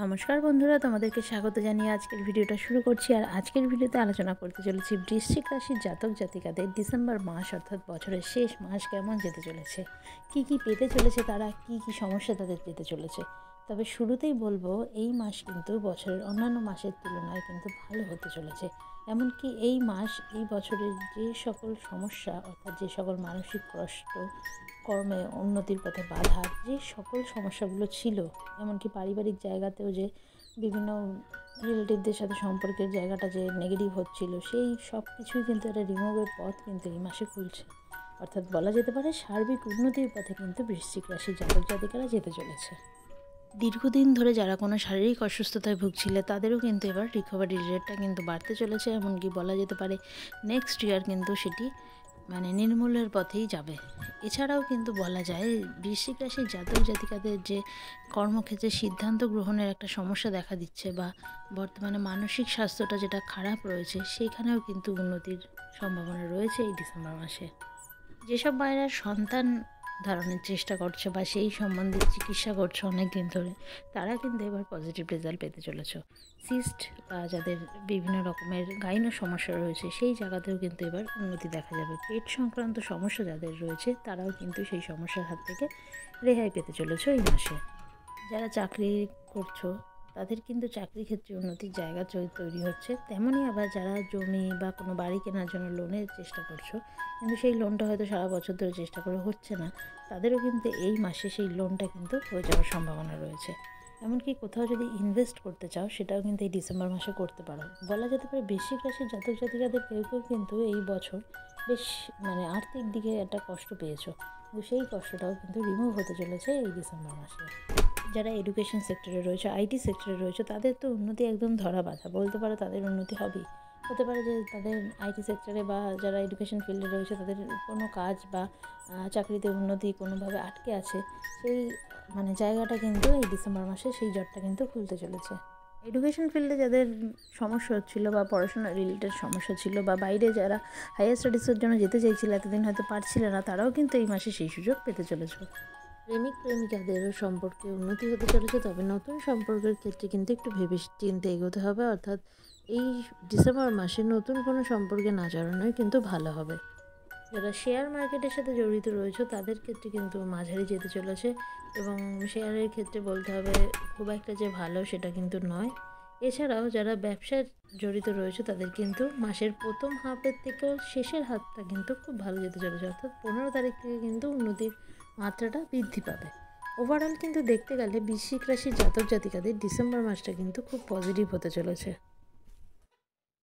নমস্কার বন্ধুরা, তোমাদেরকে স্বাগত জানিয়ে আজকের ভিডিওটা শুরু করছি। আর আজকের ভিডিওতে আলোচনা করতে চলেছি বৃশ্চিক রাশির জাতক জাতিকাদের ডিসেম্বর মাস অর্থাৎ বছরের শেষ মাস কেমন যেতে চলেছে, কি কি পেতে চলেছে তারা, কি কি সমস্যা তাদের যেতে চলেছে। তবে শুরুতেই বলবো, এই মাস কিন্তু বছরের অন্যান্য মাসের তুলনায় কিন্তু ভালো হতে চলেছে। এমনকি এই মাস এই বছরের যে সকল সমস্যা অর্থাৎ যে সকল মানসিক কষ্ট, কর্মে উন্নতির পথে বাধা, যে সকল সমস্যাগুলো ছিল, এমনকি পারিবারিক জায়গাতেও যে বিভিন্ন রিলেটিভদের সাথে সম্পর্কের জায়গাটা যে নেগেটিভ হচ্ছিল, সেই সব কিছুই কিন্তু একটা রিমুভের পথ কিন্তু এই মাসে খুলছে। অর্থাৎ বলা যেতে পারে সার্বিক উন্নতির পথে কিন্তু বৃশ্চিক রাশির জাতক জাতিকারা যেতে চলেছে। দীর্ঘদিন ধরে যারা কোনো শারীরিক অসুস্থতায় ভুগছিলে তাদেরও কিন্তু এবার রিকভারির রেটটা কিন্তু বাড়তে চলেছে। এমনকি বলা যেতে পারে নেক্সট ইয়ার কিন্তু সেটি নির্মূলের পথেই যাবে। এছাড়াও কিন্তু বলা যায় বৃশ্চিক রাশির জাতক জাতিকাদের যে কর্মক্ষেত্রে সিদ্ধান্ত গ্রহণের একটা সমস্যা দেখা দিচ্ছে বা বর্তমানে মানসিক স্বাস্থ্যটা যেটা খারাপ রয়েছে, সেইখানেও কিন্তু উন্নতির সম্ভাবনা রয়েছে এই ডিসেম্বর মাসে। যেসব মায়েরা সন্তান ধারণের চেষ্টা করছো বা সেই সম্বন্ধে চিকিৎসা করছো অনেক দিন ধরে, তারা কিন্তু এবার পজিটিভ রেজাল্ট পেতে চলেছ। সিস্ট বা যাদের বিভিন্ন রকমের গাইনো সমস্যা রয়েছে, সেই জায়গাতেও কিন্তু এবার উন্নতি দেখা যাবে। পেট সংক্রান্ত সমস্যা যাদের রয়েছে, তারাও কিন্তু সেই সমস্যার হাত থেকে রেহাই পেতে চলেছ এই মাসে। যারা চাকরি করছো তাদের কিন্তু চাকরি ক্ষেত্রে উন্নতির জায়গা তৈরি হচ্ছে। তেমনই আবার যারা জমি বা কোনো বাড়ি কেনার জন্য লোনের চেষ্টা করছো, কিন্তু সেই লোনটা হয়তো সারা বছর ধরে চেষ্টা করে হচ্ছে না, তাদেরও কিন্তু এই মাসে সেই লোনটা কিন্তু হয়ে যাওয়ার সম্ভাবনা রয়েছে। এমনকি কোথাও যদি ইনভেস্ট করতে চাও, সেটাও কিন্তু এই ডিসেম্বর মাসে করতে পারো। বলা যেতে পারে বৃশ্চিক রাশির জাতক জাতিকাদের কেউ কেউ কিন্তু এই বছর বেশ আর্থিক দিকে একটা কষ্ট পেয়েছো, কিন্তু সেই কষ্টটাও কিন্তু রিমুভ হতে চলেছে এই ডিসেম্বর মাসে। যারা এডুকেশন সেক্টরে রয়েছে, আইটি সেক্টরে রয়েছে, তাদের তো উন্নতি একদম ধরা বাঁধা, বলতে পারো তাদের উন্নতি হবেই। হতে পারে যে তাদের আইটি সেক্টরে বা যারা এডুকেশন ফিল্ডে রয়েছে তাদের কোনো কাজ বা চাকরিতে উন্নতি কোনোভাবে আটকে আছে, সেই জায়গাটা কিন্তু এই ডিসেম্বর মাসে সেই জটটা কিন্তু খুলতে চলেছে। এডুকেশন ফিল্ডে যাদের সমস্যা হচ্ছিল বা পড়াশোনা রিলেটেড সমস্যা ছিল বা বাইরে যারা হায়ার স্টাডিজের জন্য যেতে চাইছিল, এতদিন হয়তো পারছিল না, তারাও কিন্তু এই মাসে সেই সুযোগ পেতে চলেছে। প্রেমিক প্রেমিকাদেরও সম্পর্কে উন্নতি হতে চলেছে, তবে নতুন সম্পর্কের ক্ষেত্রে কিন্তু একটু ভেবে চিন্তে এগোতে হবে। অর্থাৎ এই ডিসেম্বর মাসে নতুন কোনো সম্পর্কে না জড়ানোই কিন্তু ভালো হবে। যারা শেয়ার মার্কেটের সাথে জড়িত রয়েছে তাদের ক্ষেত্রে কিন্তু মাঝারি যেতে চলেছে, এবং শেয়ারের ক্ষেত্রে বলতে হবে খুব একটা যে ভালো সেটা কিন্তু নয়। এছাড়াও যারা ব্যবসায় জড়িত রয়েছে তাদের কিন্তু মাসের প্রথম হাফের থেকেও শেষের হাতটা কিন্তু খুব ভালো যেতে চলেছে। অর্থাৎ 15 তারিখ থেকে কিন্তু উন্নতির মাত্রাটা বৃদ্ধি পাবে। ওভারঅল কিন্তু দেখতে গেলে বৃশ্চিক রাশির জাতক জাতিকাদের ডিসেম্বর মাসটা কিন্তু খুব পজিটিভ হতে চলেছে।